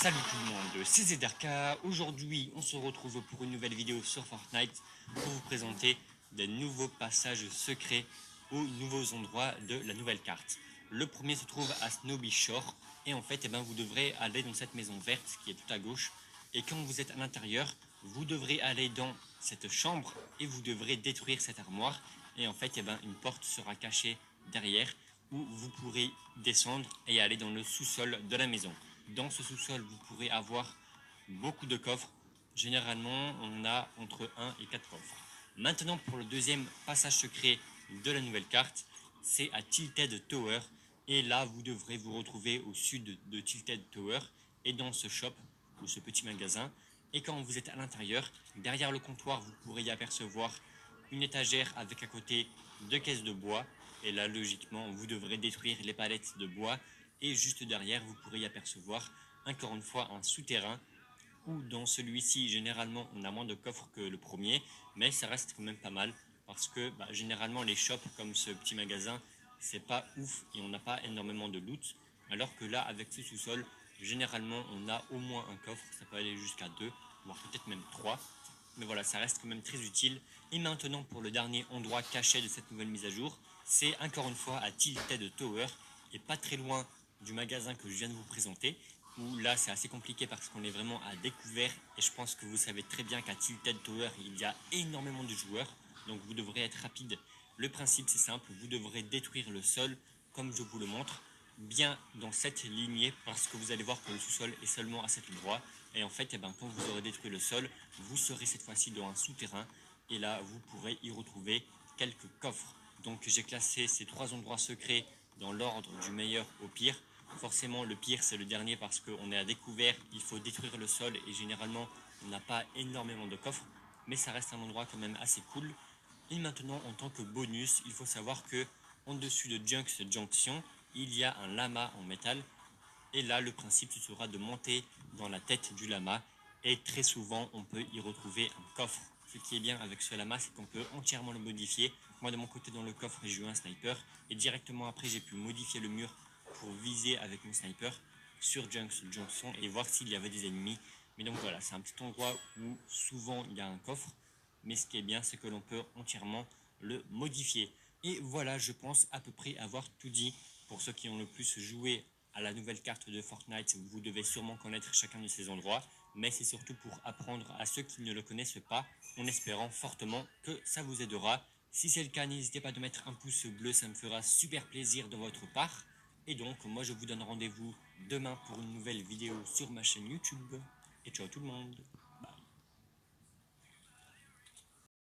Salut tout le monde, c'est Zederka. Aujourd'hui, on se retrouve pour une nouvelle vidéo sur Fortnite pour vous présenter des nouveaux passages secrets aux nouveaux endroits de la nouvelle carte. Le premier se trouve à Snowby Shore et en fait, vous devrez aller dans cette maison verte qui est tout à gauche. Et quand vous êtes à l'intérieur, vous devrez aller dans cette chambre et vous devrez détruire cette armoire. Et en fait, une porte sera cachée derrière où vous pourrez descendre et aller dans le sous-sol de la maison. Dans ce sous-sol, vous pourrez avoir beaucoup de coffres. Généralement, on a entre 1 et 4 coffres. Maintenant, pour le deuxième passage secret de la nouvelle carte, c'est à Tilted Tower. Et là, vous devrez vous retrouver au sud de Tilted Tower et dans ce shop ou ce petit magasin. Et quand vous êtes à l'intérieur, derrière le comptoir, vous pourrez y apercevoir une étagère avec à côté 2 caisses de bois. Et là, logiquement, vous devrez détruire les palettes de bois. Et juste derrière, vous pourrez y apercevoir encore une fois un souterrain où dans celui-ci, généralement, on a moins de coffres que le premier, mais ça reste quand même pas mal parce que généralement, les shops comme ce petit magasin, c'est pas ouf et on n'a pas énormément de loot. Alors que là, avec ce sous-sol, généralement, on a au moins un coffre, ça peut aller jusqu'à 2, voire peut-être même 3. Mais voilà, ça reste quand même très utile. Et maintenant, pour le dernier endroit caché de cette nouvelle mise à jour, c'est encore une fois à Tilted Tower et pas très loin du magasin que je viens de vous présenter, où là c'est assez compliqué parce qu'on est vraiment à découvert et je pense que vous savez très bien qu'à Tilted Tower il y a énormément de joueurs, donc vous devrez être rapide. Le principe c'est simple, vous devrez détruire le sol comme je vous le montre, bien dans cette lignée parce que vous allez voir que le sous-sol est seulement à cet endroit et en fait quand vous aurez détruit le sol, vous serez cette fois-ci dans un souterrain et là vous pourrez y retrouver quelques coffres. Donc j'ai classé ces 3 endroits secrets dans l'ordre du meilleur au pire. Forcément le pire c'est le dernier parce qu'on est à découvert, il faut détruire le sol et généralement on n'a pas énormément de coffres, mais ça reste un endroit quand même assez cool. Et maintenant en tant que bonus, il faut savoir que en dessus de Junks Junction, il y a un lama en métal. Et là le principe ce sera de monter dans la tête du lama et très souvent on peut y retrouver un coffre. Ce qui est bien avec ce lama, c'est qu'on peut entièrement le modifier. Moi de mon côté dans le coffre j'ai eu un sniper et directement après j'ai pu modifier le mur pour viser avec mon sniper sur Junction et voir s'il y avait des ennemis. Mais donc voilà, c'est un petit endroit où souvent il y a un coffre, mais ce qui est bien c'est que l'on peut entièrement le modifier. Et voilà, je pense à peu près avoir tout dit. Pour ceux qui ont le plus joué à la nouvelle carte de Fortnite, vous devez sûrement connaître chacun de ces endroits, mais c'est surtout pour apprendre à ceux qui ne le connaissent pas, en espérant fortement que ça vous aidera. Si c'est le cas, n'hésitez pas de mettre un pouce bleu, ça me fera super plaisir de votre part. Et donc, moi je vous donne rendez-vous demain pour une nouvelle vidéo sur ma chaîne YouTube. Et ciao tout le monde!